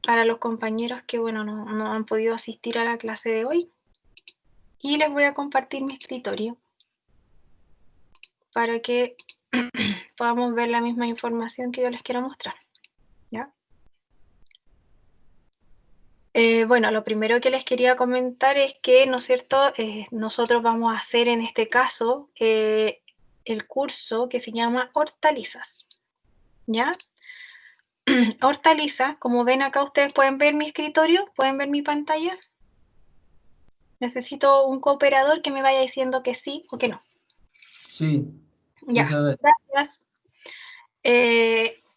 para los compañeros que, bueno, no han podido asistir a la clase de hoy. Y les voy a compartir mi escritorio para que podamos ver la misma información que yo les quiero mostrar, ¿ya? Bueno, lo primero que les quería comentar es que, ¿no es cierto?, nosotros vamos a hacer en este caso el curso que se llama Hortalizas, ¿ya? Hortalizas, como ven acá, ustedes pueden ver mi escritorio, pueden ver mi pantalla. Necesito un cooperador que me vaya diciendo que sí o que no. Sí, sí Ya, se ve. gracias.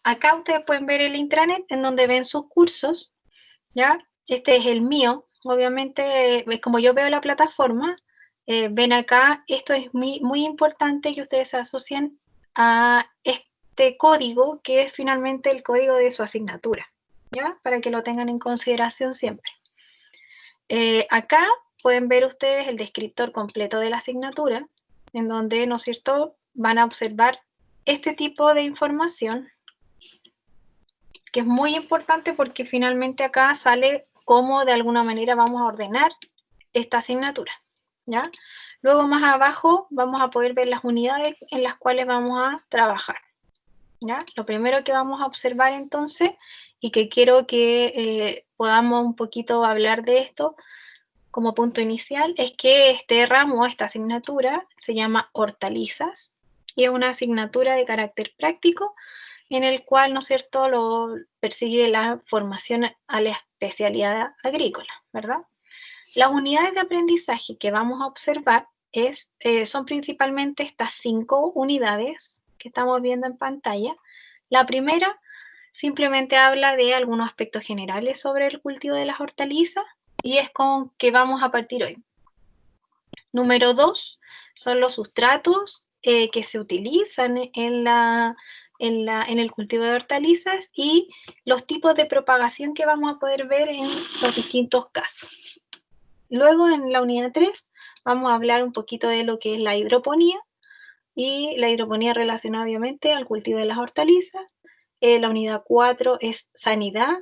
Acá ustedes pueden ver el intranet en donde ven sus cursos, ¿ya? Este es el mío, obviamente, como yo veo la plataforma, ven acá, esto es muy importante que ustedes se asocien a este código, que es finalmente el código de su asignatura, ¿ya? Para que lo tengan en consideración siempre. Acá pueden ver ustedes el descriptor completo de la asignatura, en donde, ¿no es cierto?, van a observar este tipo de información, que es muy importante porque finalmente acá sale cómo de alguna manera vamos a ordenar esta asignatura, ¿ya? Luego más abajo vamos a poder ver las unidades en las cuales vamos a trabajar, ¿ya? Lo primero que vamos a observar entonces, y que quiero que podamos un poquito hablar de esto como punto inicial, es que este ramo, esta asignatura, se llama Hortalizas, y es una asignatura de carácter práctico en el cual, ¿no es cierto?, lo persigue la formación a la especialidad agrícola, ¿verdad? Las unidades de aprendizaje que vamos a observar son principalmente estas 5 unidades que estamos viendo en pantalla. La primera simplemente habla de algunos aspectos generales sobre el cultivo de las hortalizas y es con que vamos a partir hoy. Número 2 son los sustratos que se utilizan en el cultivo de hortalizas y los tipos de propagación que vamos a poder ver en los distintos casos. Luego, en la unidad 3, vamos a hablar un poquito de lo que es la hidroponía, y la hidroponía relacionada obviamente al cultivo de las hortalizas. La unidad 4 es sanidad,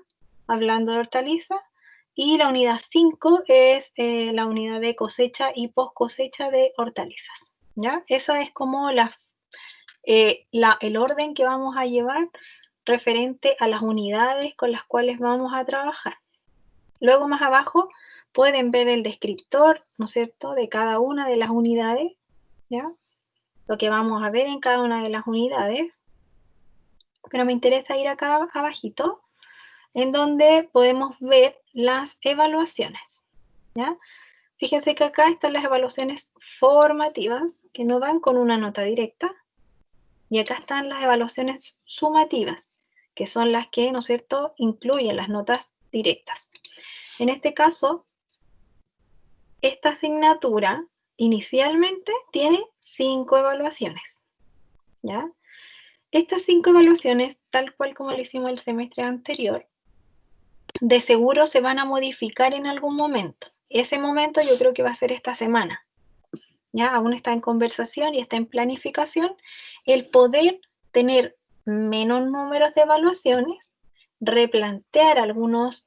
hablando de hortalizas, y la unidad 5 es la unidad de cosecha y post cosecha de hortalizas, ¿ya? Eso es como el orden que vamos a llevar referente a las unidades con las cuales vamos a trabajar. Luego más abajo pueden ver el descriptor, ¿no es cierto?, de cada una de las unidades, ¿ya? Lo que vamos a ver en cada una de las unidades. Pero me interesa ir acá abajito, en donde podemos ver las evaluaciones, ¿ya? Fíjense que acá están las evaluaciones formativas, que no van con una nota directa, y acá están las evaluaciones sumativas, que son las que, ¿no es cierto?, incluyen las notas directas. En este caso, esta asignatura inicialmente tiene 5 evaluaciones, ¿ya? Estas 5 evaluaciones, tal cual como lo hicimos el semestre anterior, de seguro se van a modificar en algún momento. Ese momento yo creo que va a ser esta semana. Ya aún está en conversación y está en planificación el poder tener menos números de evaluaciones, replantear algunas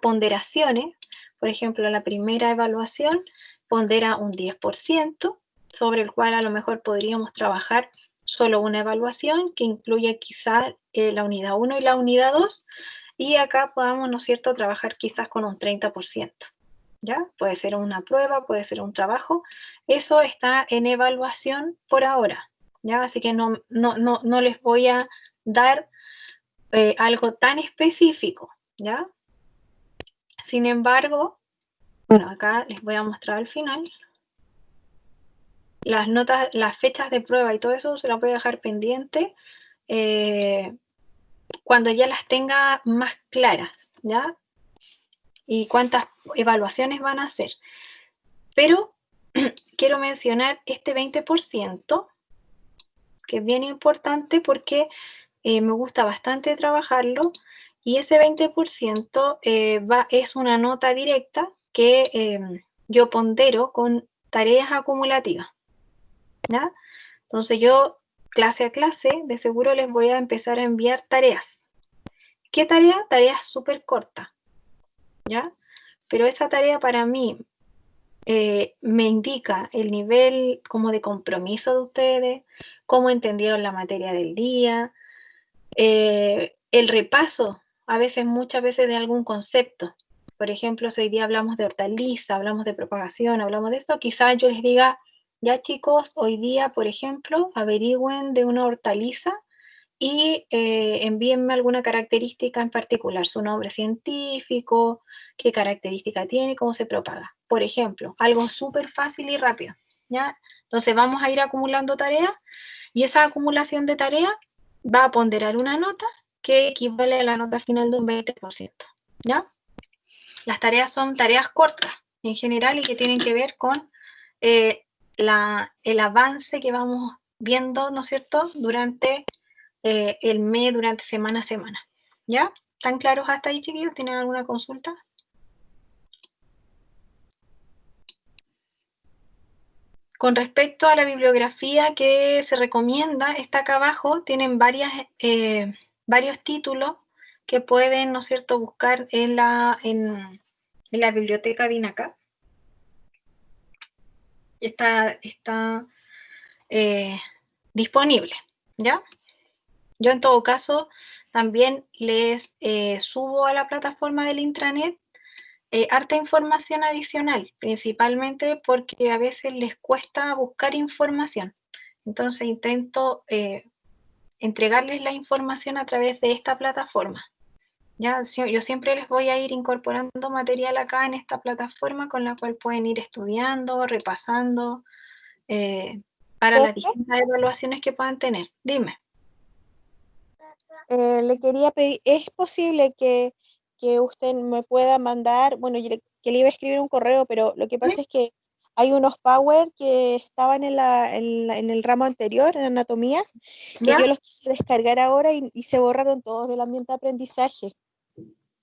ponderaciones. Por ejemplo, la primera evaluación pondera un 10%, sobre el cual a lo mejor podríamos trabajar solo una evaluación que incluye quizá la unidad 1 y la unidad 2, y acá podamos, ¿no es cierto?, trabajar quizás con un 30%. ¿Ya? Puede ser una prueba, puede ser un trabajo. Eso está en evaluación por ahora, ¿ya? Así que no les voy a dar algo tan específico, ¿ya? Sin embargo, bueno, acá les voy a mostrar al final. Las notas, las fechas de prueba y todo eso se las voy a dejar pendiente cuando ya las tenga más claras, ¿ya? Y cuántas evaluaciones van a hacer. Pero quiero mencionar este 20%, que es bien importante porque me gusta bastante trabajarlo, y ese 20% es una nota directa que yo pondero con tareas acumulativas, ¿ya? Entonces yo, clase a clase, de seguro les voy a empezar a enviar tareas ¿Qué tarea? Tarea súper corta, ¿ya? Pero esa tarea para mí me indica el nivel como de compromiso de ustedes, cómo entendieron la materia del día, el repaso, muchas veces de algún concepto. Por ejemplo, si hoy día hablamos de hortaliza, hablamos de propagación, hablamos de esto, quizás yo les diga, ya chicos, hoy día, por ejemplo, averigüen de una hortaliza y envíenme alguna característica en particular, su nombre científico, qué característica tiene, cómo se propaga. Por ejemplo, algo súper fácil y rápido, ¿ya? Entonces vamos a ir acumulando tareas y esa acumulación de tareas va a ponderar una nota que equivale a la nota final de un 20%, ¿ya? Las tareas son tareas cortas en general y que tienen que ver con el avance que vamos viendo, ¿no es cierto?, durante el mes, durante semana a semana. ¿Ya? ¿Están claros hasta ahí, chiquillos? ¿Tienen alguna consulta? Con respecto a la bibliografía que se recomienda, está acá abajo, tienen varios títulos que pueden, ¿no es cierto?, buscar en la biblioteca de INACAP. Está disponible, ¿ya? Yo en todo caso también les subo a la plataforma del intranet harta información adicional, principalmente porque a veces les cuesta buscar información. Entonces intento entregarles la información a través de esta plataforma. ¿Ya? Yo siempre les voy a ir incorporando material acá en esta plataforma con la cual pueden ir estudiando, repasando, para las distintas evaluaciones que puedan tener. Dime. Le quería pedir, ¿es posible que usted me pueda mandar, bueno, que le iba a escribir un correo, pero lo que pasa es que hay unos Power que estaban en el ramo anterior, en anatomía, que ¿Ya? yo los quise descargar ahora y se borraron todos del ambiente de aprendizaje.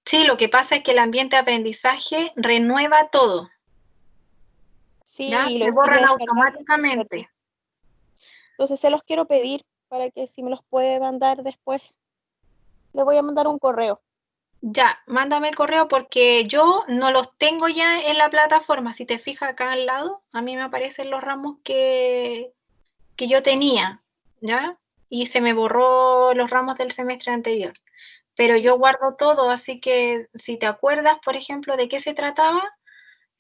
Sí, lo que pasa es que el ambiente de aprendizaje renueva todo. Sí, ¿Ya? y Se lo borran descargamos. automáticamente. Entonces se los quiero pedir para que si me los puede mandar después. Le voy a mandar un correo. Ya, mándame el correo porque yo no los tengo ya en la plataforma. Si te fijas acá al lado, a mí me aparecen los ramos que yo tenía, ¿ya? Y se me borró los ramos del semestre anterior. Pero yo guardo todo, así que si te acuerdas, por ejemplo, de qué se trataba,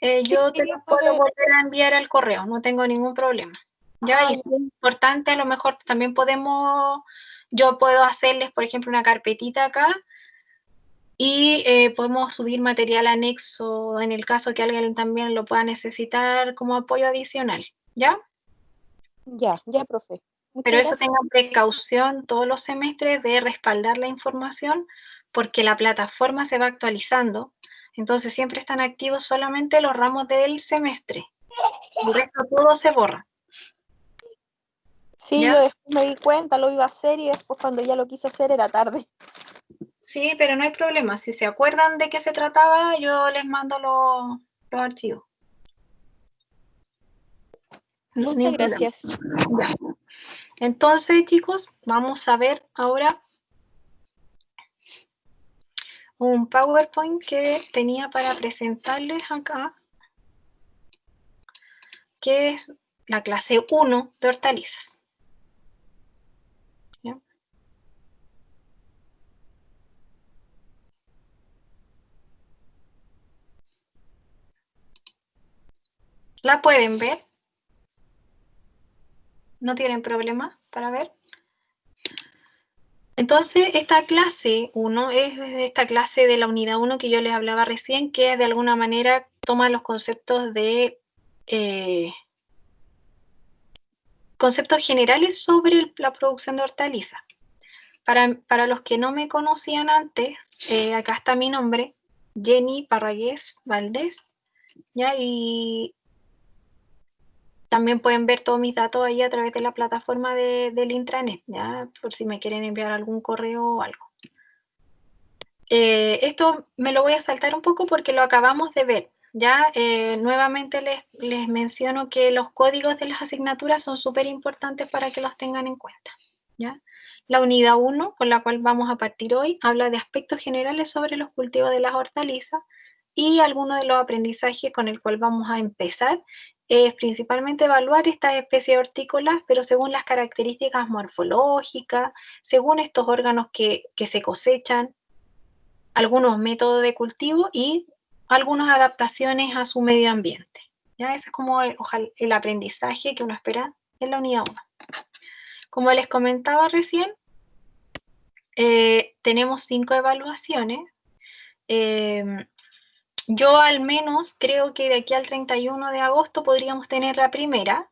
Sí, yo te los puedo volver a enviar al correo, no tengo ningún problema. ¿Ya? Y si es importante, a lo mejor también yo puedo hacerles, por ejemplo, una carpetita acá y podemos subir material anexo en el caso que alguien también lo pueda necesitar como apoyo adicional, ¿ya? Ya, profe. Muchas Pero eso gracias. tengan precaución todos los semestres de respaldar la información porque la plataforma se va actualizando, entonces siempre están activos solamente los ramos del semestre, el resto todo se borra. Sí, ¿Ya? yo después me di cuenta, lo iba a hacer y después cuando ya lo quise hacer era tarde. Sí, pero no hay problema. Si se acuerdan de qué se trataba, yo les mando los archivos. Muchas gracias. Ya. Entonces, chicos, vamos a ver ahora un PowerPoint que tenía para presentarles acá, que es la clase 1 de hortalizas. ¿Ya? ¿La pueden ver? ¿No tienen problema para ver? Entonces, esta clase 1 es esta clase de la unidad 1 que yo les hablaba recién, que de alguna manera toma los conceptos de conceptos generales sobre la producción de hortalizas. Para los que no me conocían antes, acá está mi nombre, Jenny Parragués Valdés, ¿ya? Y también pueden ver todos mis datos ahí a través de la plataforma del intranet, ¿ya? Por si me quieren enviar algún correo o algo. Esto me lo voy a saltar un poco porque lo acabamos de ver, ¿ya? Nuevamente les menciono que los códigos de las asignaturas son súper importantes para que los tengan en cuenta, ¿ya? La unidad 1, con la cual vamos a partir hoy, habla de aspectos generales sobre los cultivos de las hortalizas, y algunos de los aprendizajes con el cual vamos a empezar es principalmente evaluar estas especies hortícolas, pero según las características morfológicas, según estos órganos que se cosechan, algunos métodos de cultivo y algunas adaptaciones a su medio ambiente. ¿Ya? Ese es como el aprendizaje que uno espera en la unidad 1. Como les comentaba recién, tenemos 5 evaluaciones. Yo al menos creo que de aquí al 31 de agosto podríamos tener la primera,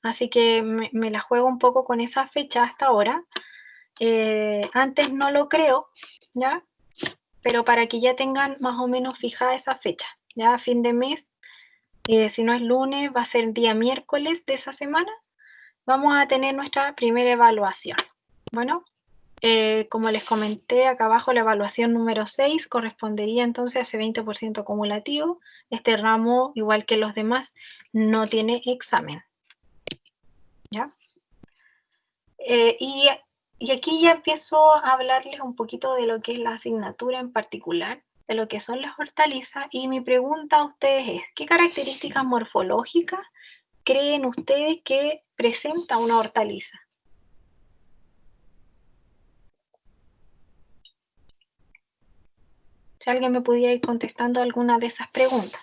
así que me la juego un poco con esa fecha hasta ahora. Antes no lo creo, ¿ya? Pero para que ya tengan más o menos fijada esa fecha, ya a fin de mes, si no es lunes, va a ser el día miércoles de esa semana, vamos a tener nuestra primera evaluación. Bueno, como les comenté acá abajo, la evaluación número 6 correspondería entonces a ese 20% acumulativo. Este ramo, igual que los demás, no tiene examen. ¿Ya? Y aquí ya empiezo a hablarles un poquito de lo que es la asignatura en particular, de lo que son las hortalizas, y mi pregunta a ustedes es, ¿qué características morfológicas creen ustedes que presenta una hortaliza? Si alguien me pudiera ir contestando alguna de esas preguntas.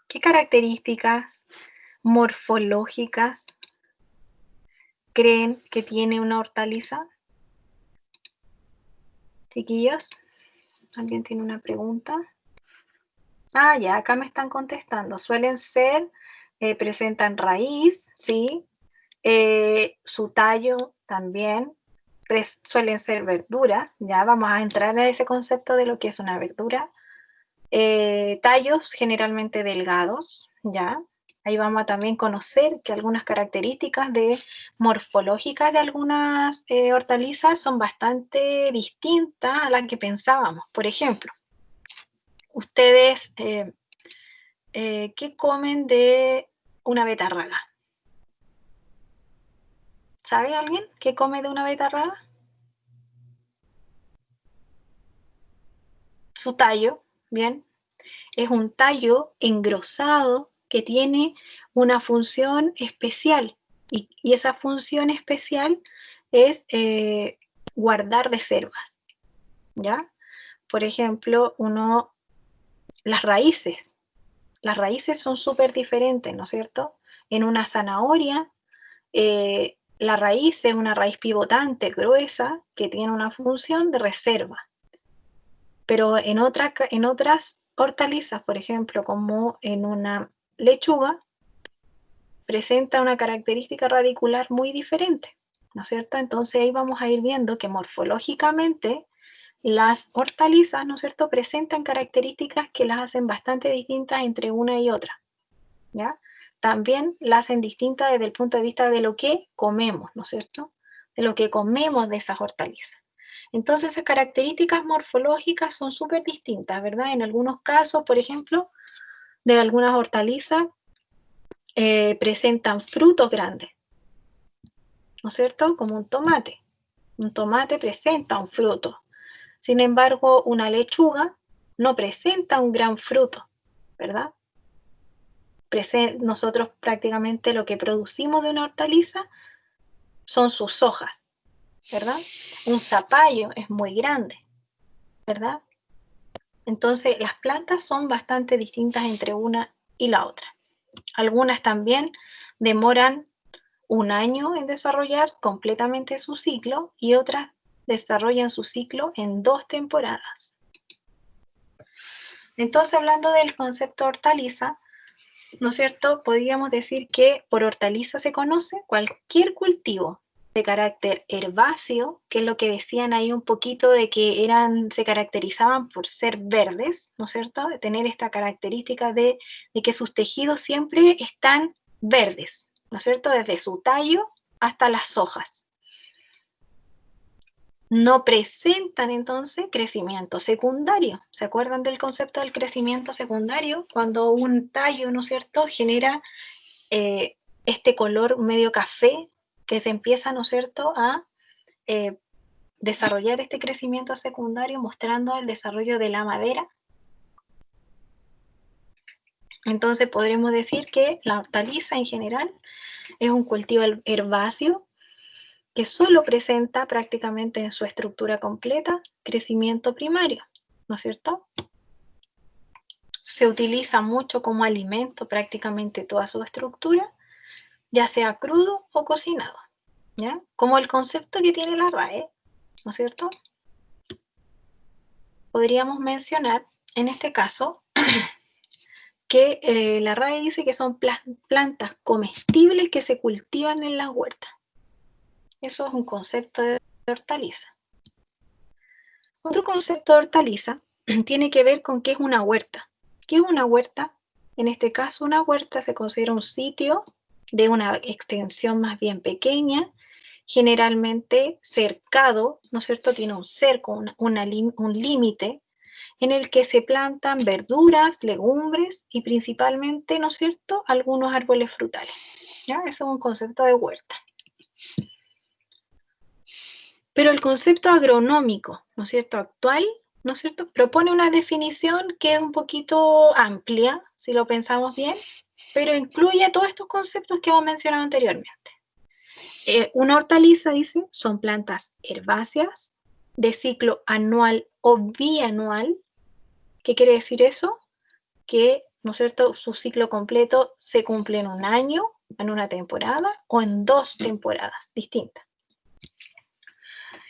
¿Qué características morfológicas creen que tiene una hortaliza? Chiquillos, ¿alguien tiene una pregunta? Ah, ya, acá me están contestando. Suelen ser, presentan raíz, ¿sí? Su tallo también. Suelen ser verduras, ya vamos a entrar a ese concepto de lo que es una verdura. Tallos generalmente delgados, ya. Ahí vamos a también conocer que algunas características morfológicas de algunas hortalizas son bastante distintas a las que pensábamos. Por ejemplo, ustedes, ¿qué comen de una betarraga? ¿Sabe alguien qué come de una betarraga? Su tallo, bien. Es un tallo engrosado que tiene una función especial, y esa función especial es guardar reservas, ¿ya? Por ejemplo, las raíces son súper diferentes, ¿no es cierto? En una zanahoria, la raíz es una raíz pivotante, gruesa, que tiene una función de reserva. Pero en otras hortalizas, por ejemplo, como en una lechuga, presenta una característica radicular muy diferente, ¿no es cierto? Entonces ahí vamos a ir viendo que morfológicamente las hortalizas, ¿no es cierto?, presentan características que las hacen bastante distintas entre una y otra, ¿ya? También las hacen distintas desde el punto de vista de lo que comemos, ¿no es cierto?, de lo que comemos de esas hortalizas. Entonces esas características morfológicas son súper distintas, ¿verdad? En algunos casos, por ejemplo, de algunas hortalizas presentan frutos grandes, ¿no es cierto? Como un tomate. Un tomate presenta un fruto. Sin embargo, una lechuga no presenta un gran fruto, ¿verdad? Nosotros prácticamente lo que producimos de una hortaliza son sus hojas, ¿verdad? Un zapallo es muy grande, ¿verdad? Entonces, las plantas son bastante distintas entre una y la otra. Algunas también demoran un año en desarrollar completamente su ciclo y otras desarrollan su ciclo en 2 temporadas. Entonces, hablando del concepto hortaliza, ¿no es cierto?, podríamos decir que por hortaliza se conoce cualquier cultivo de carácter herbáceo, que es lo que decían ahí un poquito de que se caracterizaban por ser verdes, ¿no es cierto?, de tener esta característica de que sus tejidos siempre están verdes, ¿no es cierto?, desde su tallo hasta las hojas. No presentan entonces crecimiento secundario. ¿Se acuerdan del concepto del crecimiento secundario? Cuando un tallo, ¿no es cierto?, genera este color medio café que se empieza, ¿no es cierto?, a desarrollar este crecimiento secundario mostrando el desarrollo de la madera. Entonces podremos decir que la hortaliza en general es un cultivo herbáceo que solo presenta prácticamente en su estructura completa crecimiento primario, ¿no es cierto? Se utiliza mucho como alimento prácticamente toda su estructura, ya sea crudo o cocinado, ¿ya? Como el concepto que tiene la RAE, ¿no es cierto? Podríamos mencionar, en este caso, que la RAE dice que son plantas comestibles que se cultivan en las huertas. Eso es un concepto de hortaliza. Otro concepto de hortaliza tiene que ver con qué es una huerta. ¿Qué es una huerta? En este caso, una huerta se considera un sitio de una extensión más bien pequeña, generalmente cercado, ¿no es cierto? Tiene un cerco, un límite, en el que se plantan verduras, legumbres y principalmente, ¿no es cierto?, algunos árboles frutales. ¿Ya? Eso es un concepto de huerta. Pero el concepto agronómico, ¿no es cierto?, actual, ¿no es cierto?, propone una definición que es un poquito amplia, si lo pensamos bien, pero incluye todos estos conceptos que hemos mencionado anteriormente. Una hortaliza, dice, son plantas herbáceas de ciclo anual o bianual. ¿Qué quiere decir eso? Que, ¿no es cierto?, su ciclo completo se cumple en un año, en una temporada o en 2 temporadas distintas.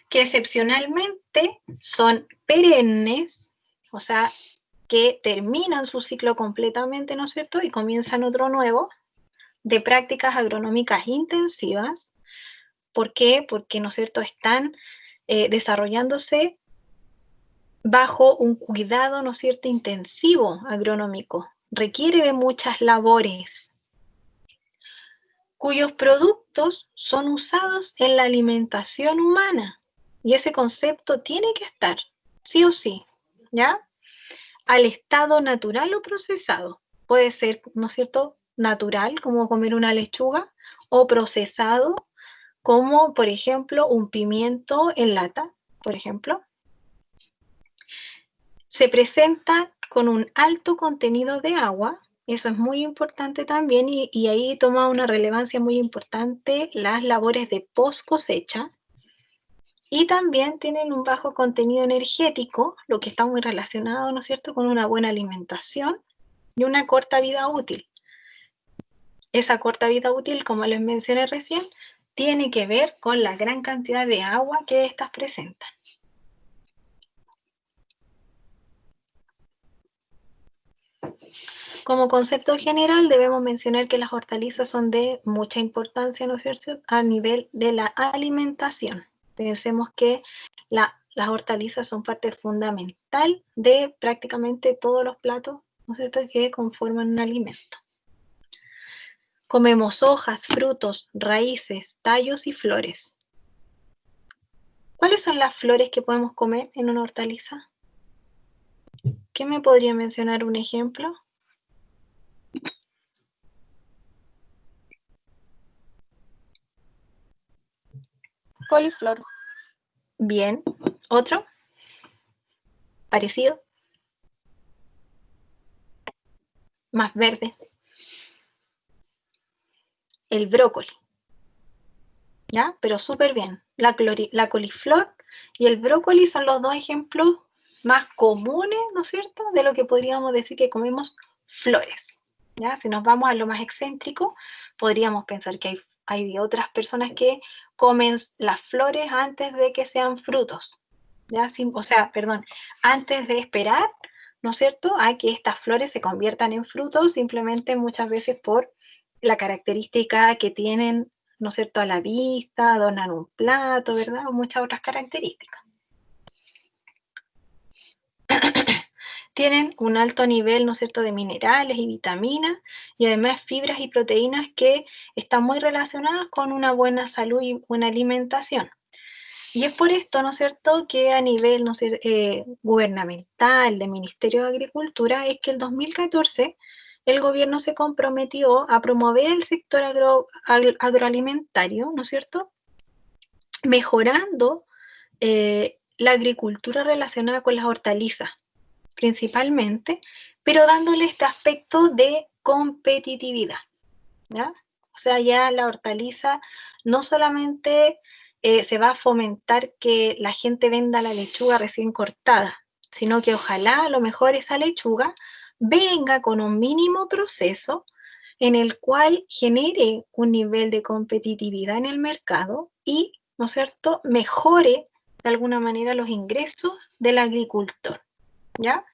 Que excepcionalmente son perennes, o sea, que terminan su ciclo completamente, ¿no es cierto?, y comienzan otro nuevo, de prácticas agronómicas intensivas. ¿Por qué? Porque, ¿no es cierto?, están desarrollándose bajo un cuidado, ¿no es cierto?, intensivo agronómico. Requiere de muchas labores, cuyos productos son usados en la alimentación humana. Y ese concepto tiene que estar, sí o sí, ¿ya? Al estado natural o procesado. Puede ser, ¿no es cierto?, natural, como comer una lechuga, o procesado, como, por ejemplo, un pimiento en lata, por ejemplo. Se presenta con un alto contenido de agua, eso es muy importante también, y ahí toma una relevancia muy importante las labores de post cosecha. Y también tienen un bajo contenido energético, lo que está muy relacionado, ¿no es cierto?, con una buena alimentación y una corta vida útil. Esa corta vida útil, como les mencioné recién, tiene que ver con la gran cantidad de agua que éstas presentan. Como concepto general, debemos mencionar que las hortalizas son de mucha importancia, ¿no es cierto?, a nivel de la alimentación. Pensemos que las hortalizas son parte fundamental de prácticamente todos los platos, ¿no es cierto?, que conforman un alimento. Comemos hojas, frutos, raíces, tallos y flores. ¿Cuáles son las flores que podemos comer en una hortaliza? ¿Qué me podría mencionar un ejemplo? Coliflor. Bien. ¿Otro? ¿Parecido? Más verde. El brócoli. ¿Ya? Pero súper bien. La coliflor y el brócoli son los 2 ejemplos más comunes, ¿no es cierto?, de lo que podríamos decir que comemos flores. ¿Ya? Si nos vamos a lo más excéntrico, podríamos pensar que hay otras personas que comen las flores antes de que sean frutos. ¿Ya? Antes de esperar, ¿no es cierto?, a que estas flores se conviertan en frutos, simplemente muchas veces por la característica que tienen, ¿no es cierto?, a la vista, adornan un plato, ¿verdad?, o muchas otras características. Tienen un alto nivel, ¿no es cierto?, de minerales y vitaminas, y además fibras y proteínas que están muy relacionadas con una buena salud y buena alimentación. Y es por esto, ¿no es cierto?, que a nivel, ¿no es cierto?, gubernamental, del Ministerio de Agricultura, es que el 2014 el gobierno se comprometió a promover el sector agroalimentario, ¿no es cierto?, mejorando la agricultura relacionada con las hortalizas, principalmente, pero dándole este aspecto de competitividad, ¿ya? O sea, ya la hortaliza no solamente se va a fomentar que la gente venda la lechuga recién cortada, sino que ojalá a lo mejor esa lechuga venga con un mínimo proceso en el cual genere un nivel de competitividad en el mercado y, ¿no es cierto?, mejore de alguna manera los ingresos del agricultor, ¿ya?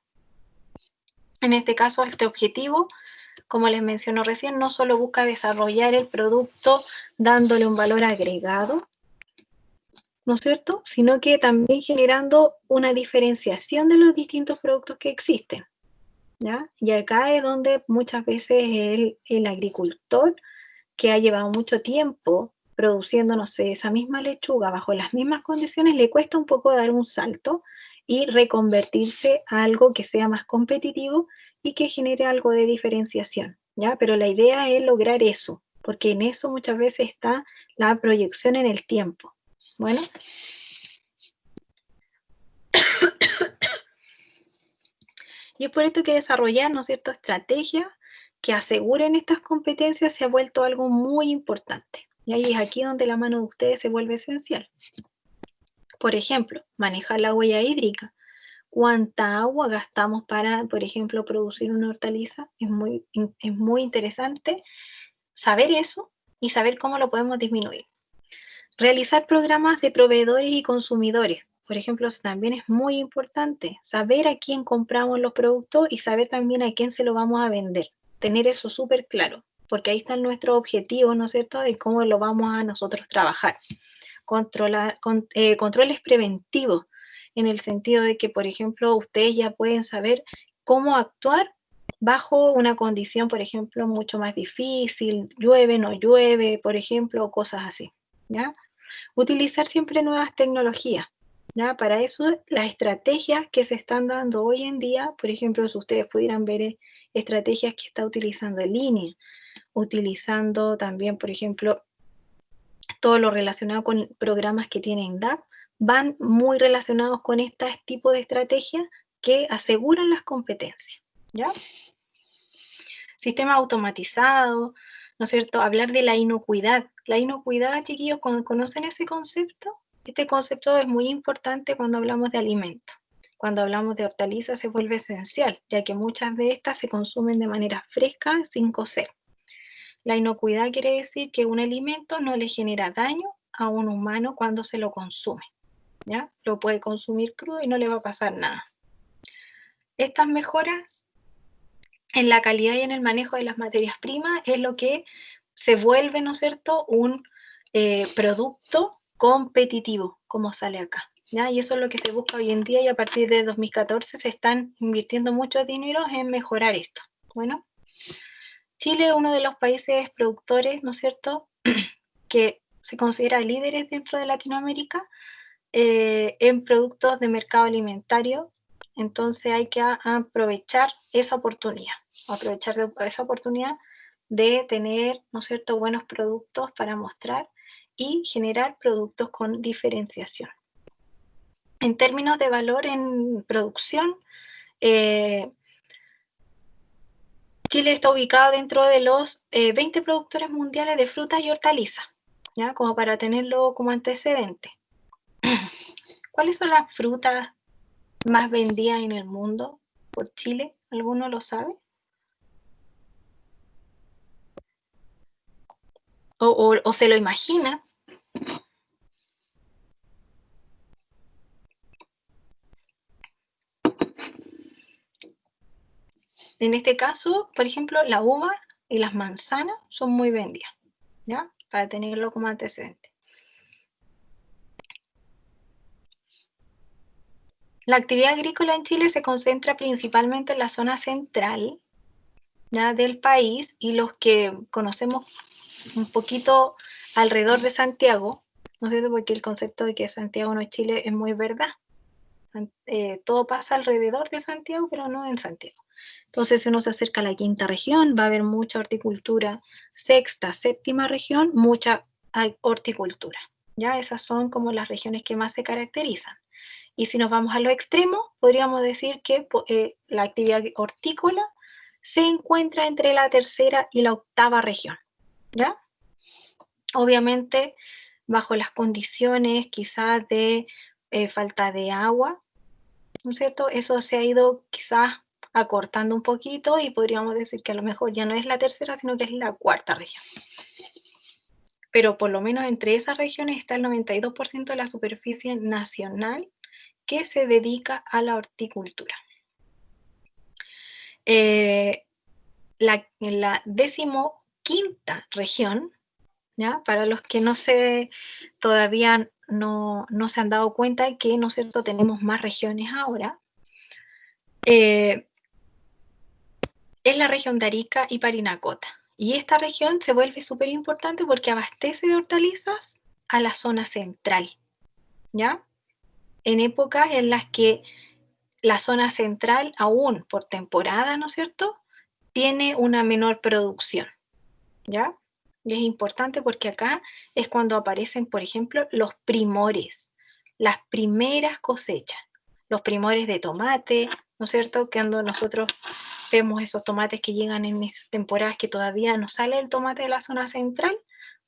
En este caso, este objetivo, como les menciono recién, no solo busca desarrollar el producto dándole un valor agregado, ¿no es cierto?, sino que también generando una diferenciación de los distintos productos que existen, ¿ya? Y acá es donde muchas veces el agricultor que ha llevado mucho tiempo produciendo, no sé, esa misma lechuga bajo las mismas condiciones, le cuesta un poco dar un salto y reconvertirse a algo que sea más competitivo y que genere algo de diferenciación, ¿ya? Pero la idea es lograr eso, porque en eso muchas veces está la proyección en el tiempo. Bueno. Y es por esto que desarrollar, ¿no es cierto?, estrategias que aseguren estas competencias se ha vuelto algo muy importante. Y ahí es aquí donde la mano de ustedes se vuelve esencial. Por ejemplo, manejar la huella hídrica. ¿Cuánta agua gastamos para, por ejemplo, producir una hortaliza? Es muy interesante saber eso y saber cómo lo podemos disminuir. Realizar programas de proveedores y consumidores. Por ejemplo, también es muy importante saber a quién compramos los productos y saber también a quién se lo vamos a vender. Tener eso súper claro, porque ahí está nuestro objetivo, ¿no es cierto?, de cómo lo vamos a nosotros trabajar. Controles preventivos, en el sentido de que, por ejemplo, ustedes ya pueden saber cómo actuar bajo una condición, por ejemplo, mucho más difícil, llueve, no llueve, por ejemplo, cosas así, ¿ya? Utilizar siempre nuevas tecnologías, ¿ya? Para eso, las estrategias que se están dando hoy en día, por ejemplo, si ustedes pudieran ver estrategias que está utilizando en línea, utilizando también, por ejemplo, todo lo relacionado con programas que tienen DAP, van muy relacionados con este tipo de estrategias que aseguran las competencias, ¿ya? Sistema automatizado, ¿no es cierto? Hablar de la inocuidad. La inocuidad, chiquillos, ¿conocen ese concepto? Este concepto es muy importante cuando hablamos de alimentos. Cuando hablamos de hortalizas se vuelve esencial, ya que muchas de estas se consumen de manera fresca, sin cocer. La inocuidad quiere decir que un alimento no le genera daño a un humano cuando se lo consume, ¿ya? Lo puede consumir crudo y no le va a pasar nada. Estas mejoras en la calidad y en el manejo de las materias primas es lo que se vuelve, ¿no es cierto?, un producto competitivo, como sale acá, ¿ya? Y eso es lo que se busca hoy en día y a partir de 2014 se están invirtiendo mucho dinero en mejorar esto. Bueno, Chile es uno de los países productores, ¿no es cierto?, que se considera líderes dentro de Latinoamérica en productos de mercado alimentario, entonces hay que aprovechar esa oportunidad de tener, ¿no es cierto?, buenos productos para mostrar y generar productos con diferenciación. En términos de valor en producción, Chile está ubicado dentro de los 20 productores mundiales de frutas y hortalizas, ¿ya? Como para tenerlo como antecedente. ¿Cuáles son las frutas más vendidas en el mundo por Chile? ¿Alguno lo sabe? ¿O se lo imagina? En este caso, por ejemplo, la uva y las manzanas son muy vendidas, ¿ya? Para tenerlo como antecedente. La actividad agrícola en Chile se concentra principalmente en la zona central, ¿ya?, del país, y los que conocemos un poquito alrededor de Santiago, ¿no es cierto?, porque el concepto de que Santiago no es Chile es muy verdad. Todo pasa alrededor de Santiago, pero no en Santiago. Entonces, si uno se acerca a la quinta región, va a haber mucha horticultura. Sexta, séptima región, mucha horticultura. ¿Ya? Esas son como las regiones que más se caracterizan. Y si nos vamos a lo extremo, podríamos decir que la actividad hortícola se encuentra entre la tercera y la octava región. ¿Ya? Obviamente, bajo las condiciones quizás de falta de agua, ¿no es cierto? Eso se ha ido quizás acortando un poquito y podríamos decir que a lo mejor ya no es la tercera, sino que es la cuarta región. Pero por lo menos entre esas regiones está el 92% de la superficie nacional que se dedica a la horticultura. La 15ª región, ¿ya? Para los que todavía no se han dado cuenta que, ¿no es cierto?, tenemos más regiones ahora, es la región de Arica y Parinacota. Y esta región se vuelve súper importante porque abastece de hortalizas a la zona central, ¿ya? En épocas en las que la zona central, aún por temporada, ¿no es cierto?, tiene una menor producción, ¿ya? Y es importante porque acá es cuando aparecen, por ejemplo, los primores, las primeras cosechas, los primores de tomate, ¿no es cierto?, que cuando nosotros vemos esos tomates que llegan en estas temporadas que todavía no sale el tomate de la zona central,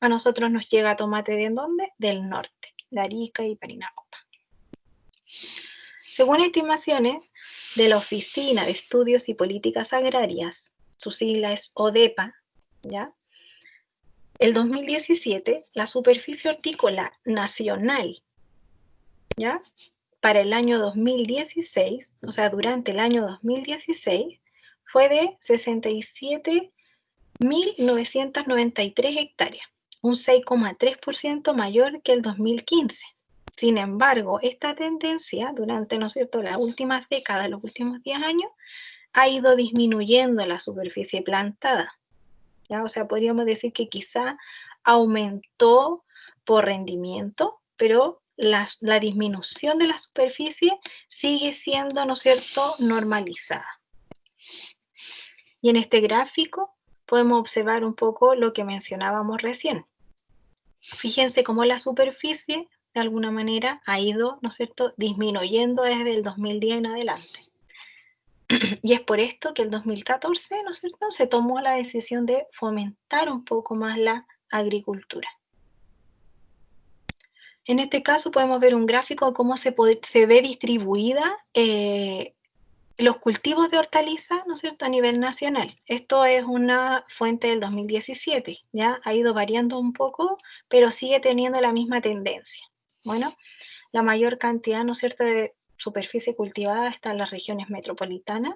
a nosotros nos llega tomate ¿de dónde? Del norte, de Arica y Parinacota. Según estimaciones de la Oficina de Estudios y Políticas Agrarias, su sigla es ODEPA, ¿ya? El 2017, la superficie hortícola nacional, ¿ya?, para el año 2016, o sea, durante el año 2016, fue de 67.993 hectáreas, un 6,3% mayor que el 2015. Sin embargo, esta tendencia durante, ¿no es cierto?, las últimas décadas, los últimos 10 años, ha ido disminuyendo la superficie plantada, ¿ya? O sea, podríamos decir que quizá aumentó por rendimiento, pero la disminución de la superficie sigue siendo, ¿no es cierto?, normalizada. Y en este gráfico podemos observar un poco lo que mencionábamos recién. Fíjense cómo la superficie, de alguna manera, ha ido, ¿no es cierto?, disminuyendo desde el 2010 en adelante. Y es por esto que el 2014, ¿no es cierto?, se tomó la decisión de fomentar un poco más la agricultura. En este caso podemos ver un gráfico de cómo se ve distribuida los cultivos de hortalizas, ¿no es cierto?, a nivel nacional. Esto es una fuente del 2017, ya ha ido variando un poco, pero sigue teniendo la misma tendencia. Bueno, la mayor cantidad, ¿no es cierto?, de superficie cultivada está en las regiones metropolitanas,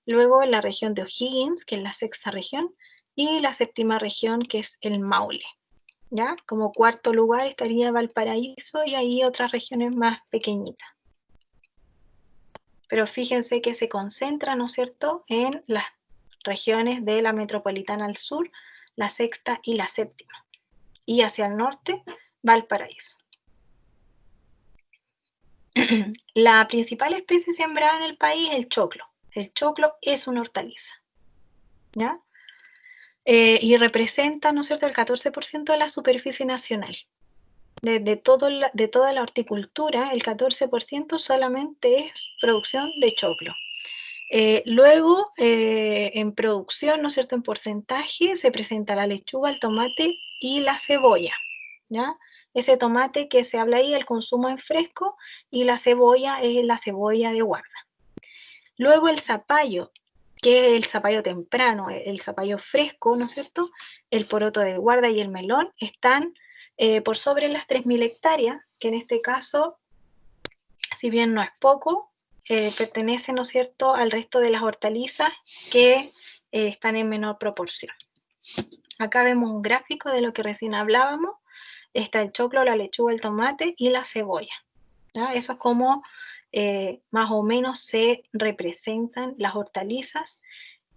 luego en la región de O'Higgins, que es la sexta región, y la séptima región, que es el Maule. ¿Ya? Como cuarto lugar estaría Valparaíso y ahí otras regiones más pequeñitas. Pero fíjense que se concentra, ¿no es cierto?, en las regiones de la metropolitana al sur, la sexta y la séptima. Y hacia el norte, Valparaíso. La principal especie sembrada en el país es el choclo. El choclo es una hortaliza, ¿ya? Y representa, ¿no es cierto?, el 14% de la superficie nacional. De toda la horticultura, el 14% solamente es producción de choclo. Luego, en producción, ¿no es cierto?, en porcentaje, se presenta la lechuga, el tomate y la cebolla, ¿ya? Ese tomate que se habla ahí, el consumo en fresco, y la cebolla es la cebolla de guarda. Luego el zapallo, que es el zapallo temprano, el zapallo fresco, ¿no es cierto?, el poroto de guarda y el melón están por sobre las 3.000 hectáreas, que en este caso, si bien no es poco, pertenece, ¿no es cierto?, al resto de las hortalizas que están en menor proporción. Acá vemos un gráfico de lo que recién hablábamos. Está el choclo, la lechuga, el tomate y la cebolla, ¿ya? Eso es como más o menos se representan las hortalizas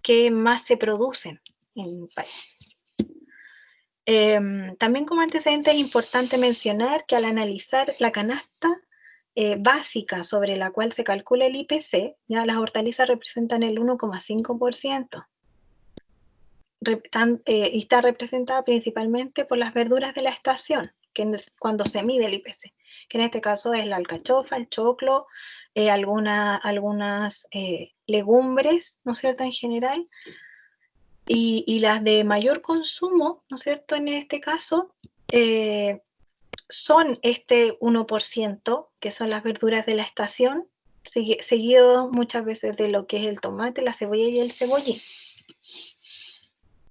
que más se producen en el país. También como antecedente es importante mencionar que al analizar la canasta básica sobre la cual se calcula el IPC, ya las hortalizas representan el 1,5%. Y está representada principalmente por las verduras de la estación, que es cuando se mide el IPC, que en este caso es la alcachofa, el choclo, algunas legumbres, ¿no es cierto?, en general, y las de mayor consumo, ¿no es cierto?, en este caso, son este 1%, que son las verduras de la estación, seguido muchas veces de lo que es el tomate, la cebolla y el cebollín.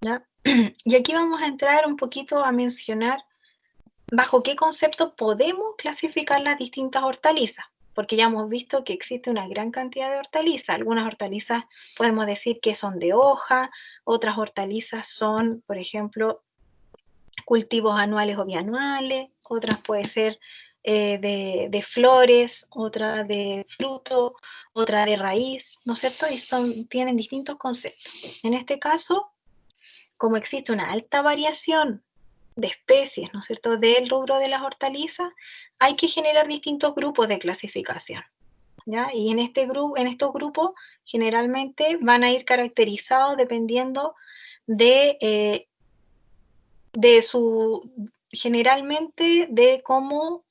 ¿Ya? Y aquí vamos a entrar un poquito a mencionar bajo qué concepto podemos clasificar las distintas hortalizas, porque ya hemos visto que existe una gran cantidad de hortalizas. Algunas hortalizas podemos decir que son de hoja, otras hortalizas son, por ejemplo, cultivos anuales o bianuales, otras puede ser de flores, otra de fruto, otra de raíz, ¿no es cierto? Y tienen distintos conceptos. En este caso, como existe una alta variación de especies, ¿no es cierto?, del rubro de las hortalizas, hay que generar distintos grupos de clasificación, ¿ya? Y en estos grupos generalmente van a ir caracterizados dependiendo generalmente de cómo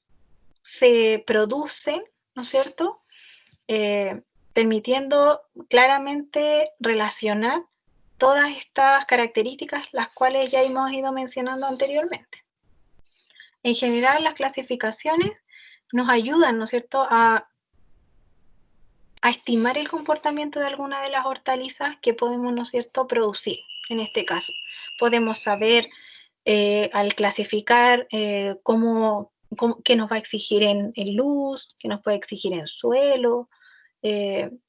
se producen, ¿no es cierto?, permitiendo claramente relacionar todas estas características, las cuales ya hemos ido mencionando anteriormente. En general, las clasificaciones nos ayudan, ¿no es cierto?, a estimar el comportamiento de alguna de las hortalizas que podemos, ¿no es cierto?, producir. En este caso, podemos saber al clasificar qué nos va a exigir en luz, qué nos puede exigir en suelo, en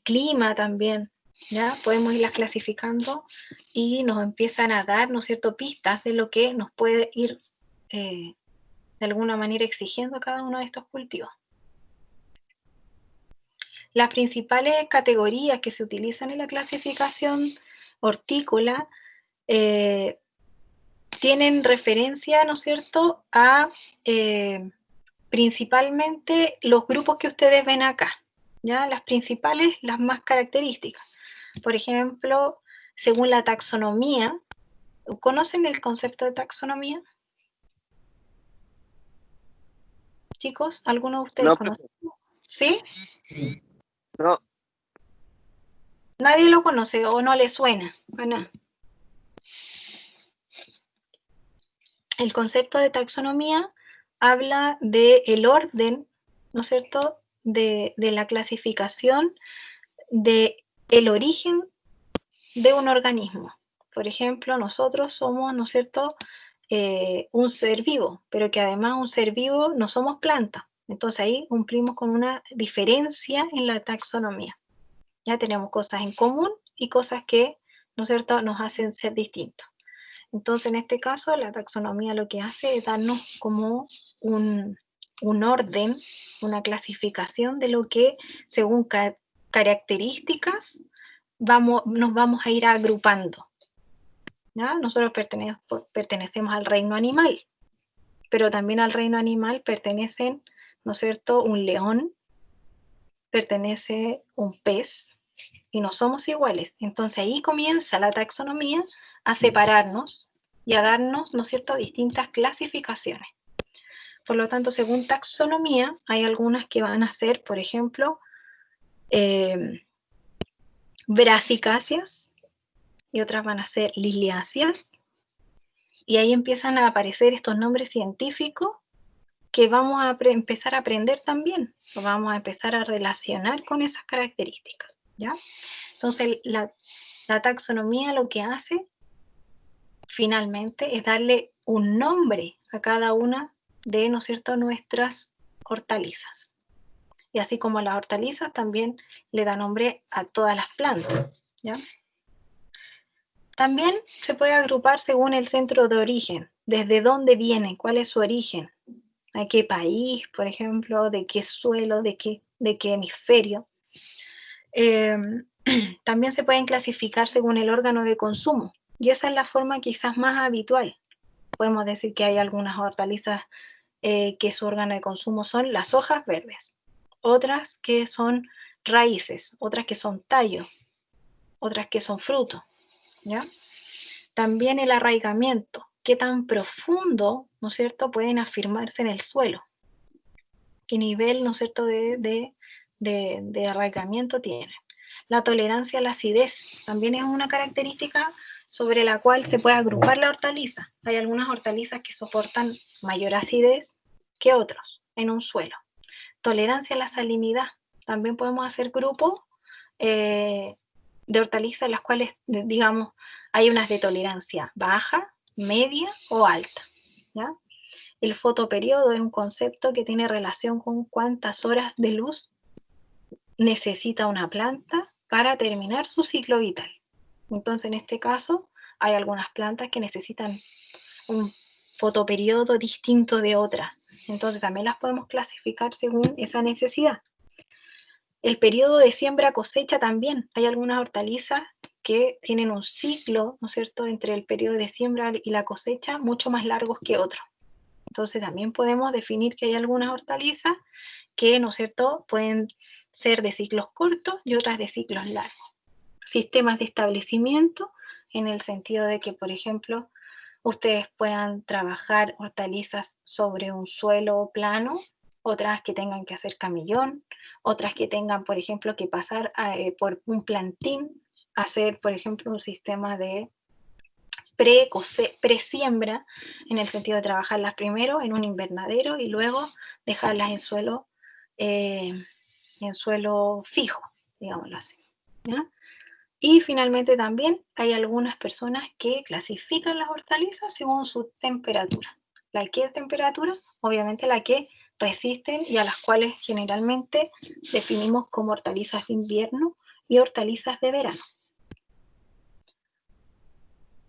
clima también, ¿ya? Podemos irlas clasificando y nos empiezan a dar, ¿no es cierto?, pistas de lo que nos puede ir de alguna manera exigiendo cada uno de estos cultivos. Las principales categorías que se utilizan en la clasificación hortícola tienen referencia, ¿no es cierto?, a principalmente los grupos que ustedes ven acá, ¿ya? Las principales, las más características. Por ejemplo, según la taxonomía, ¿conocen el concepto de taxonomía? Chicos, ¿alguno de ustedes conoce? ¿Sí? No. Nadie lo conoce o no le suena. Bueno. El concepto de taxonomía habla del orden, ¿no es cierto?, de la clasificación del origen de un organismo. Por ejemplo, nosotros somos, ¿no es cierto?, un ser vivo, pero que además un ser vivo no somos planta. Entonces ahí cumplimos con una diferencia en la taxonomía. Ya tenemos cosas en común y cosas que, ¿no es cierto?, nos hacen ser distintos. Entonces, en este caso, la taxonomía lo que hace es darnos como un orden, una clasificación de lo que, según características, nos vamos a ir agrupando. ¿Ya? Nosotros pertenecemos al reino animal, pero también al reino animal pertenecen, ¿no es cierto?, un león, pertenece un pez, y no somos iguales. Entonces ahí comienza la taxonomía a separarnos y a darnos, ¿no es cierto?, distintas clasificaciones. Por lo tanto, según taxonomía, hay algunas que van a ser, por ejemplo, brasicáceas y otras van a ser liliáceas. Y ahí empiezan a aparecer estos nombres científicos que vamos a empezar a aprender también, o vamos a empezar a relacionar con esas características, ¿ya? Entonces, la taxonomía lo que hace finalmente es darle un nombre a cada una de, ¿no es cierto?, nuestras hortalizas. Y así como las hortalizas también le da nombre a todas las plantas, ¿ya? También se puede agrupar según el centro de origen, desde dónde viene, cuál es su origen, a qué país, por ejemplo, de qué suelo, de qué hemisferio. También se pueden clasificar según el órgano de consumo, y esa es la forma quizás más habitual. Podemos decir que hay algunas hortalizas que su órgano de consumo son las hojas verdes, otras que son raíces, otras que son tallos, otras que son frutos, ¿ya? También el arraigamiento, qué tan profundo, ¿no es cierto?, pueden afirmarse en el suelo, qué nivel, ¿no es cierto?, de arraigamiento tiene. La tolerancia a la acidez también es una característica sobre la cual se puede agrupar la hortaliza. Hay algunas hortalizas que soportan mayor acidez que otros en un suelo. Tolerancia a la salinidad. También podemos hacer grupos de hortalizas en las cuales, digamos, hay unas de tolerancia baja, media o alta, ¿ya? El fotoperiodo es un concepto que tiene relación con cuántas horas de luz necesita una planta para terminar su ciclo vital. Entonces, en este caso, hay algunas plantas que necesitan un fotoperiodo distinto de otras. Entonces, también las podemos clasificar según esa necesidad. El periodo de siembra-cosecha también. Hay algunas hortalizas que tienen un ciclo, ¿no es cierto?, entre el periodo de siembra y la cosecha mucho más largos que otros. Entonces, también podemos definir que hay algunas hortalizas que, ¿no es cierto?, pueden ser de ciclos cortos y otras de ciclos largos. Sistemas de establecimiento, en el sentido de que, por ejemplo, ustedes puedan trabajar hortalizas sobre un suelo plano, otras que tengan que hacer camellón, otras que tengan, por ejemplo, que pasar por un plantín, hacer, por ejemplo, un sistema de pre-siembra, en el sentido de trabajarlas primero en un invernadero y luego dejarlas en suelo fijo, digámoslo así, ¿ya? Y finalmente también hay algunas personas que clasifican las hortalizas según su temperatura. ¿La qué temperatura? Obviamente la que resisten y a las cuales generalmente definimos como hortalizas de invierno y hortalizas de verano.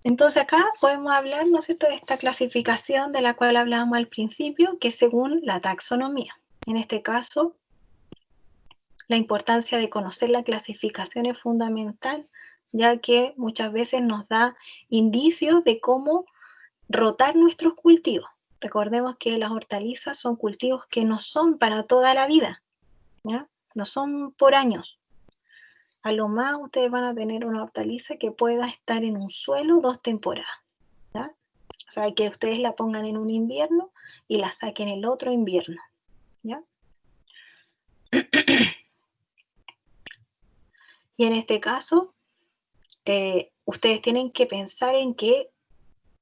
Entonces acá podemos hablar, ¿no es cierto?, de esta clasificación de la cual hablábamos al principio, que es según la taxonomía. En este caso, la importancia de conocer la clasificación es fundamental, ya que muchas veces nos da indicios de cómo rotar nuestros cultivos. Recordemos que las hortalizas son cultivos que no son para toda la vida, ¿ya? No son por años. A lo más ustedes van a tener una hortaliza que pueda estar en un suelo 2 temporadas, ¿ya? O sea, que ustedes la pongan en un invierno y la saquen el otro invierno, ¿ya? Y en este caso, ustedes tienen que pensar en que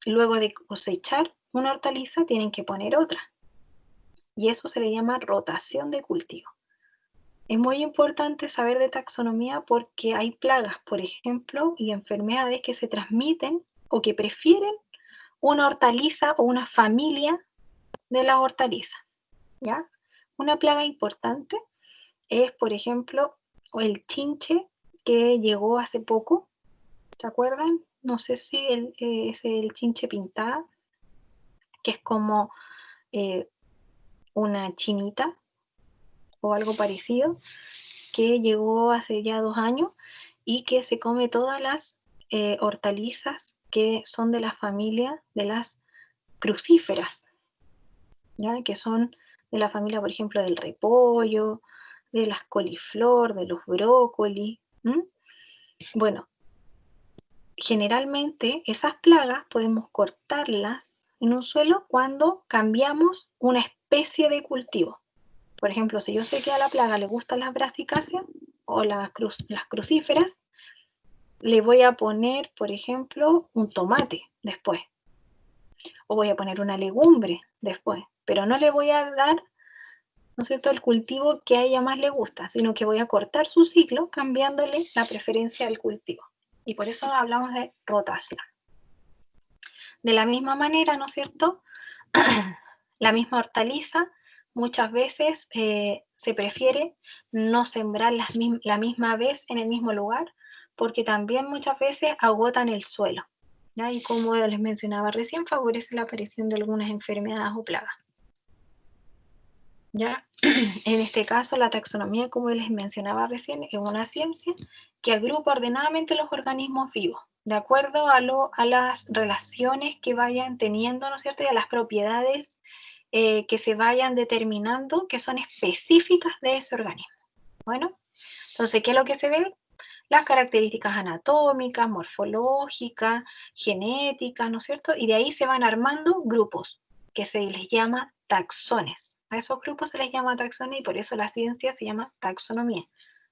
luego de cosechar una hortaliza tienen que poner otra. Y eso se le llama rotación de cultivo. Es muy importante saber de taxonomía porque hay plagas, por ejemplo, y enfermedades que se transmiten o que prefieren una hortaliza o una familia de la hortaliza, ¿ya? Una plaga importante es, por ejemplo, el chinche que llegó hace poco, ¿se acuerdan? No sé si es el chinche pintada, que es como una chinita o algo parecido, que llegó hace ya 2 años y que se come todas las hortalizas que son de la familia de las crucíferas, ¿ya? Que son de la familia, por ejemplo, del repollo, de las coliflor, de los brócoli. Bueno, generalmente esas plagas podemos cortarlas en un suelo cuando cambiamos una especie de cultivo. Por ejemplo, si yo sé que a la plaga le gustan las brasicáceas o las crucíferas, le voy a poner, por ejemplo, un tomate después. O voy a poner una legumbre después. Pero no le voy a dar, ¿no es cierto?, el cultivo que a ella más le gusta, sino que voy a cortar su ciclo cambiándole la preferencia del cultivo. Y por eso hablamos de rotación. De la misma manera, ¿no es cierto?, la misma hortaliza, muchas veces se prefiere no sembrar la misma vez en el mismo lugar, porque también muchas veces agotan el suelo, ¿ya? Y como les mencionaba recién, favorece la aparición de algunas enfermedades o plagas, ¿ya? En este caso, la taxonomía, como les mencionaba recién, es una ciencia que agrupa ordenadamente los organismos vivos, de acuerdo a las relaciones que vayan teniendo, ¿no es cierto?, y a las propiedades que se vayan determinando que son específicas de ese organismo. Bueno, entonces, ¿qué es lo que se ve? Las características anatómicas, morfológicas, genéticas, ¿no es cierto? Y de ahí se van armando grupos, que se les llama taxones. A esos grupos se les llama taxones y por eso la ciencia se llama taxonomía,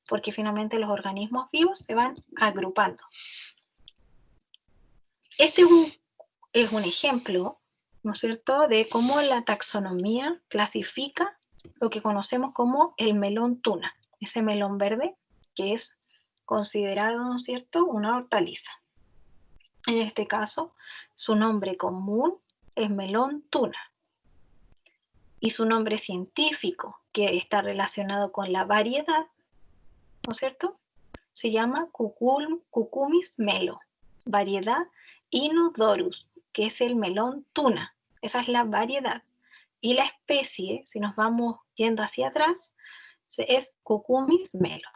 porque finalmente los organismos vivos se van agrupando. Este es un ejemplo, ¿no es cierto?, de cómo la taxonomía clasifica lo que conocemos como el melón tuna, ese melón verde que es considerado, ¿no es cierto?, una hortaliza. En este caso, su nombre común es melón tuna. Y su nombre científico, que está relacionado con la variedad, ¿no es cierto?, se llama Cucumis melo, variedad Inodorus, que es el melón tuna. Esa es la variedad. Y la especie, si nos vamos yendo hacia atrás, es Cucumis melo.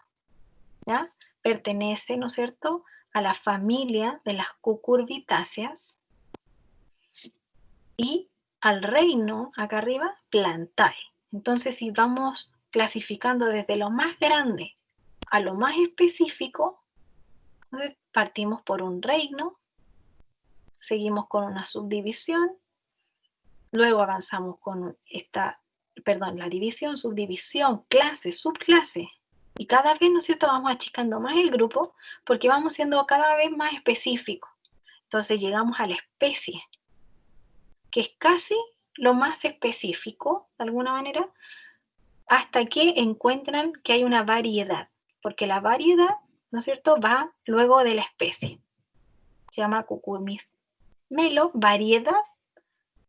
¿Ya? Pertenece, ¿no es cierto?, a la familia de las cucurbitáceas y al reino, acá arriba, Plantae. Entonces, si vamos clasificando desde lo más grande a lo más específico, entonces partimos por un reino, seguimos con una subdivisión, luego avanzamos con la división, subdivisión, clase, subclase, y cada vez, ¿no es cierto?, vamos achicando más el grupo porque vamos siendo cada vez más específicos. Entonces llegamos a la especie, que es casi lo más específico, de alguna manera, hasta que encuentran que hay una variedad, porque la variedad, ¿no es cierto?, va luego de la especie. Se llama Cucumis melo, variedad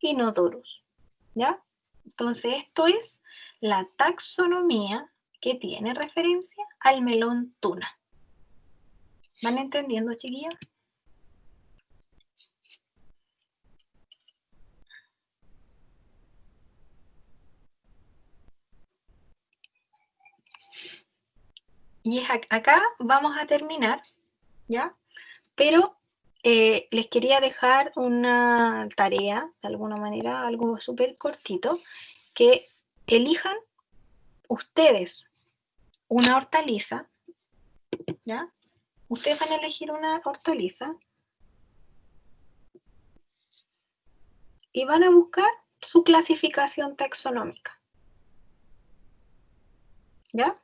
Inodorus, ¿ya? Entonces esto es la taxonomía que tiene referencia al melón tuna. ¿Van entendiendo, chiquillos? Y acá vamos a terminar, ¿ya? Pero les quería dejar una tarea, de alguna manera, algo súper cortito, que elijan ustedes una hortaliza, ¿ya? Ustedes van a elegir una hortaliza y van a buscar su clasificación taxonómica, ¿ya?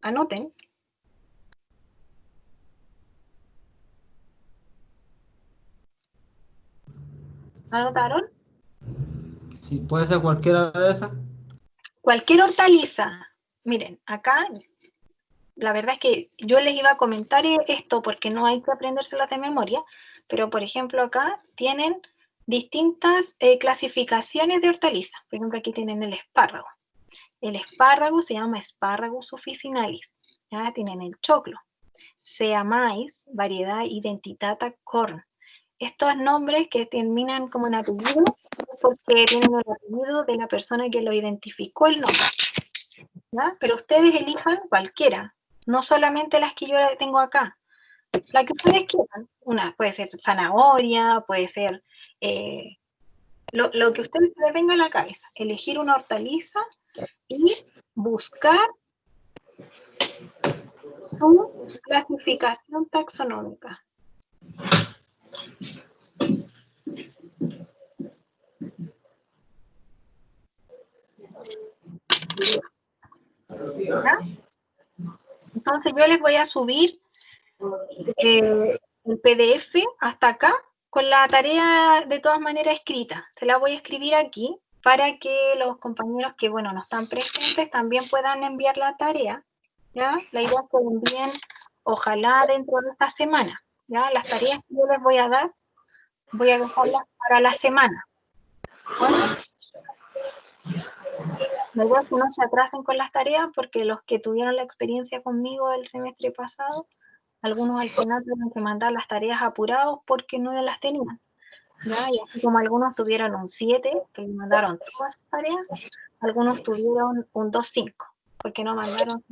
Anoten. ¿Anotaron? Sí, puede ser cualquiera de esas. Cualquier hortaliza. Miren, acá la verdad es que yo les iba a comentar esto porque no hay que aprendérselas de memoria, pero por ejemplo acá tienen distintas clasificaciones de hortalizas. Por ejemplo, aquí tienen el espárrago. El espárrago se llama Sparagus officinalis. Ya tienen el choclo. Sea mais, variedad Identitata corn. Estos nombres que terminan como en apellido porque tienen el apellido de la persona que lo identificó el nombre. ¿Ya? Pero ustedes elijan cualquiera, no solamente las que yo tengo acá. La que ustedes quieran. Una puede ser zanahoria, puede ser lo que a ustedes les venga a la cabeza. Elegir una hortaliza y buscar su clasificación taxonómica. ¿Ya? Entonces yo les voy a subir el PDF hasta acá con la tarea de todas maneras escrita. Se la voy a escribir aquí para que los compañeros que, bueno, no están presentes también puedan enviar la tarea, ¿ya? La idea es que la envíen, ojalá dentro de esta semana, ¿ya? Las tareas que yo les voy a dar, voy a dejarlas para la semana. Bueno, la idea es que no se atrasen con las tareas porque los que tuvieron la experiencia conmigo el semestre pasado, algunos al final tuvieron que mandar las tareas apurados porque no las tenían. ¿Ya? Y así como algunos tuvieron un 7, que mandaron todas sus tareas, algunos tuvieron un 2.5, porque no mandaron.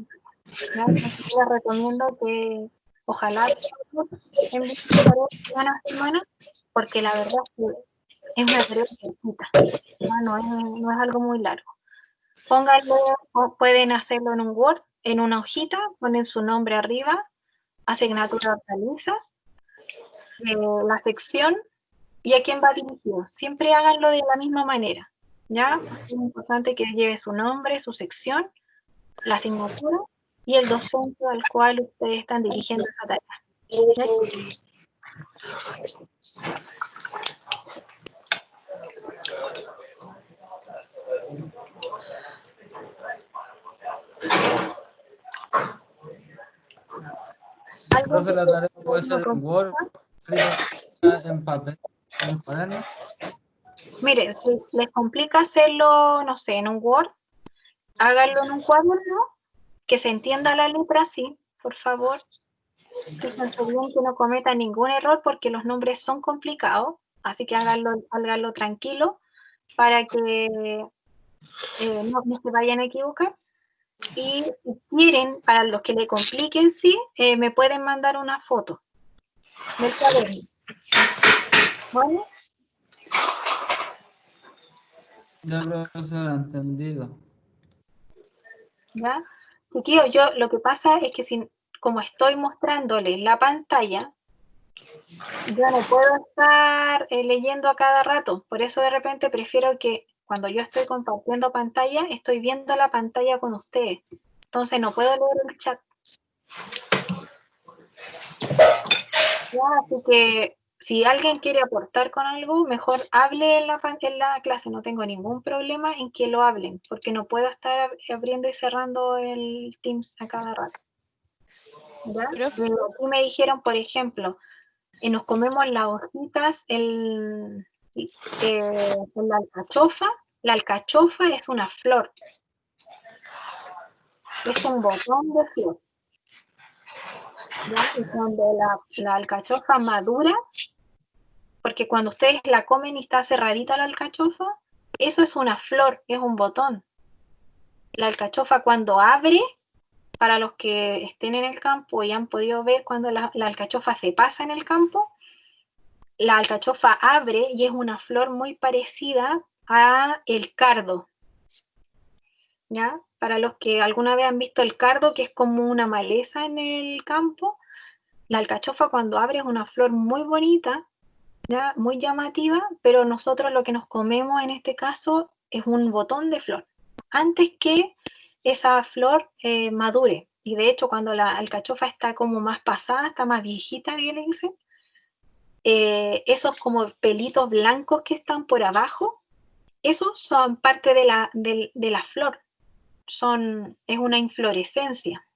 ¿Ya? Entonces yo les recomiendo que ojalá envíen tareas semana a semana porque la verdad es que es una tarea cortita, no es algo muy largo. Pónganlo, pueden hacerlo en un Word, en una hojita, ponen su nombre arriba, asignatura de hortalizas, la sección y a quién va dirigido. Siempre háganlo de la misma manera, ¿ya? Es importante que lleve su nombre, su sección, la asignatura y el docente al cual ustedes están dirigiendo esa tarea. ¿Ya? Profe, la tarea puede ser en Word, en papel, en cuaderno. Mire, si les complica hacerlo, no sé, en un Word, háganlo en un cuaderno, que se entienda la letra, sí, por favor. Fíjense bien que no cometa ningún error porque los nombres son complicados, así que háganlo tranquilo para que no se vayan a equivocar. Y si quieren, para los que le compliquen, sí, me pueden mandar una foto del cuaderno. ¿Vale? Ya, profesor, entendido. ¿Ya? Chiquillos, yo lo que pasa es que como estoy mostrándoles la pantalla, yo no puedo estar leyendo a cada rato. Por eso de repente prefiero que cuando yo estoy compartiendo pantalla, estoy viendo la pantalla con ustedes. Entonces no puedo leer el chat. Ya, así que si alguien quiere aportar con algo, mejor hable en la clase. No tengo ningún problema en que lo hablen, porque no puedo estar abriendo y cerrando el Teams a cada rato. ¿Ya? Aquí me dijeron, por ejemplo, nos comemos las hojitas, la alcachofa. La alcachofa es una flor. Es un botón de flor. ¿Ya? Y cuando la alcachofa madura, porque cuando ustedes la comen y está cerradita la alcachofa, eso es una flor, es un botón. La alcachofa cuando abre, para los que estén en el campo y han podido ver cuando la alcachofa se pasa en el campo, la alcachofa abre y es una flor muy parecida a el cardo. ¿Ya? Para los que alguna vez han visto el cardo, que es como una maleza en el campo, la alcachofa cuando abre es una flor muy bonita, ¿ya? Muy llamativa, pero nosotros lo que nos comemos en este caso es un botón de flor, antes que esa flor madure. Y de hecho cuando la alcachofa está como más pasada, está más viejita, ¿qué le dicen? Esos como pelitos blancos que están por abajo, esos son parte de la flor, es una inflorescencia.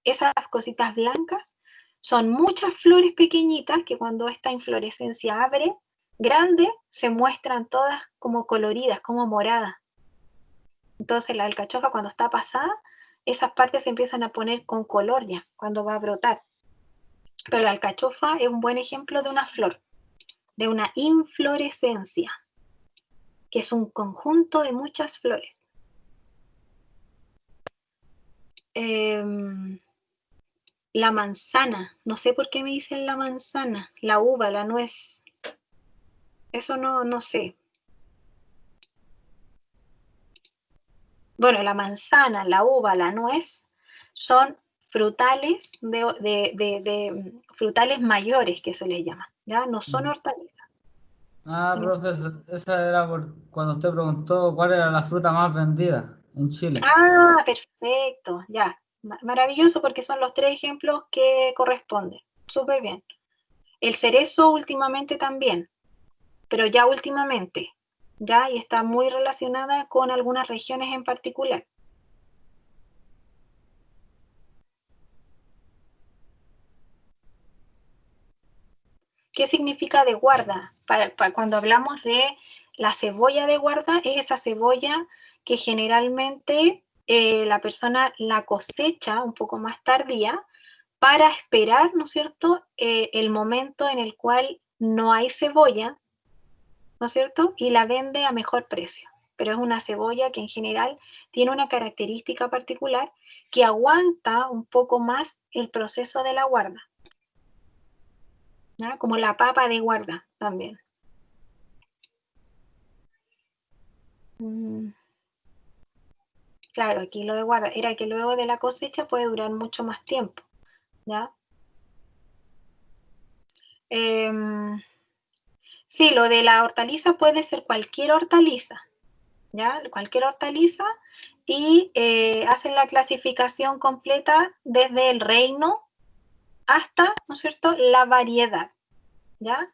Esas cositas blancas son muchas flores pequeñitas que cuando esta inflorescencia abre, grande, se muestran todas como coloridas, como moradas. Entonces la alcachofa cuando está pasada, esas partes se empiezan a poner con color ya, cuando va a brotar. Pero la alcachofa es un buen ejemplo de una flor, de una inflorescencia, que es un conjunto de muchas flores. La manzana, no sé por qué me dicen la manzana, la uva, la nuez, eso no sé. Bueno, la manzana, la uva, la nuez son frutales frutales mayores que se les llama, ¿ya? No son hortalizas. Ah, profesor, esa era por cuando usted preguntó cuál era la fruta más vendida en Chile. Ah, perfecto, ya. Maravilloso porque son los 3 ejemplos que corresponden. Súper bien. El cerezo últimamente también, pero ya últimamente, ya, y está muy relacionada con algunas regiones en particular. ¿Qué significa de guarda? Cuando hablamos de la cebolla de guarda, es esa cebolla que generalmente la persona la cosecha un poco más tardía para esperar, ¿no es cierto?, el momento en el cual no hay cebolla, ¿no es cierto?, y la vende a mejor precio. Pero es una cebolla que en general tiene una característica particular que aguanta un poco más el proceso de la guarda. ¿Ya? Como la papa de guarda. también. Claro, aquí lo de guarda era que luego de la cosecha puede durar mucho más tiempo, ¿ya? Sí, lo de la hortaliza puede ser cualquier hortaliza, ¿ya? Cualquier hortaliza, y hacen la clasificación completa desde el reino hasta, ¿no es cierto?, la variedad, ¿ya?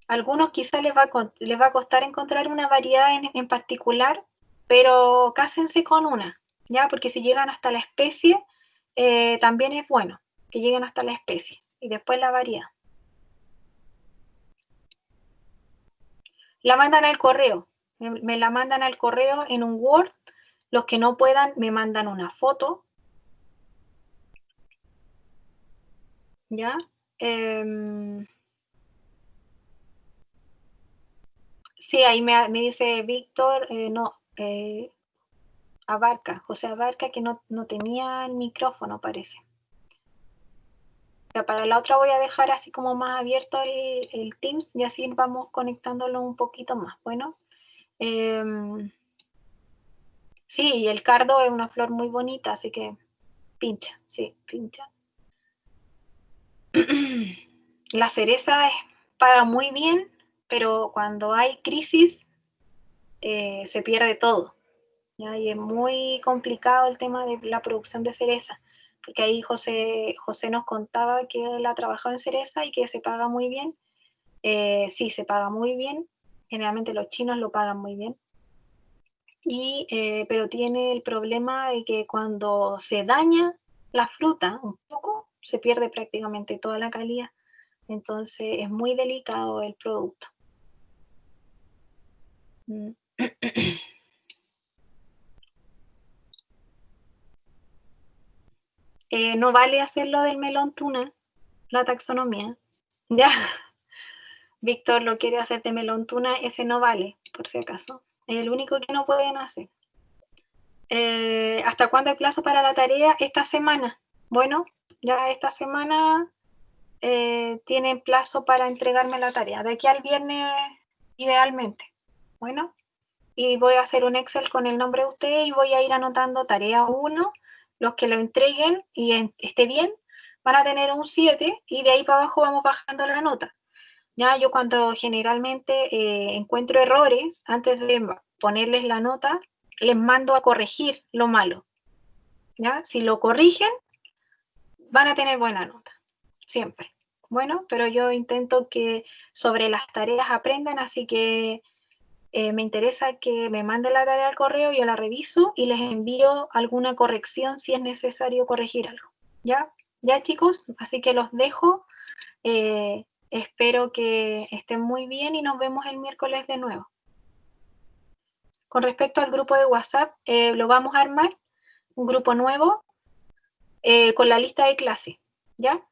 Algunos quizás les va a costar encontrar una variedad en particular, pero cásense con una, ¿ya? Porque si llegan hasta la especie, también es bueno que lleguen hasta la especie y después la variedad. La mandan al correo, me la mandan al correo en un Word. Los que no puedan me mandan una foto, ¿ya? Sí, ahí me dice Víctor, José Abarca, que no tenía el micrófono, parece. Ya para la otra voy a dejar así como más abierto el Teams y así vamos conectándolo un poquito más. Bueno, sí, y el cardo es una flor muy bonita, así que pincha, sí, pincha. La cereza paga muy bien, pero cuando hay crisis se pierde todo, ¿ya? Y es muy complicado el tema de la producción de cereza, porque ahí José nos contaba que él ha trabajado en cereza y que se paga muy bien. Sí, se paga muy bien, generalmente los chinos lo pagan muy bien, pero tiene el problema de que cuando se daña la fruta un poco, se pierde prácticamente toda la calidad. Entonces es muy delicado el producto. No vale hacerlo del melón tuna, la taxonomía. Ya, Víctor lo quiere hacer de melón tuna, ese no vale, por si acaso. Es el único que no pueden hacer. ¿Hasta cuándo hay plazo para la tarea? Esta semana. Bueno, ya esta semana tienen plazo para entregarme la tarea. De aquí al viernes, idealmente. Bueno, y voy a hacer un Excel con el nombre de ustedes y voy a ir anotando tarea 1. Los que lo entreguen y esté bien, van a tener un 7 y de ahí para abajo vamos bajando la nota. Ya, yo cuando generalmente encuentro errores, antes de ponerles la nota, les mando a corregir lo malo. ¿Ya? Si lo corrigen, van a tener buena nota, siempre. Bueno, pero yo intento que sobre las tareas aprendan, así que me interesa que me manden la tarea al correo, yo la reviso y les envío alguna corrección si es necesario corregir algo. ¿Ya? ¿Ya, chicos? Así que los dejo. Espero que estén muy bien y nos vemos el miércoles de nuevo. Con respecto al grupo de WhatsApp, lo vamos a armar, un grupo nuevo, con la lista de clase, ¿ya?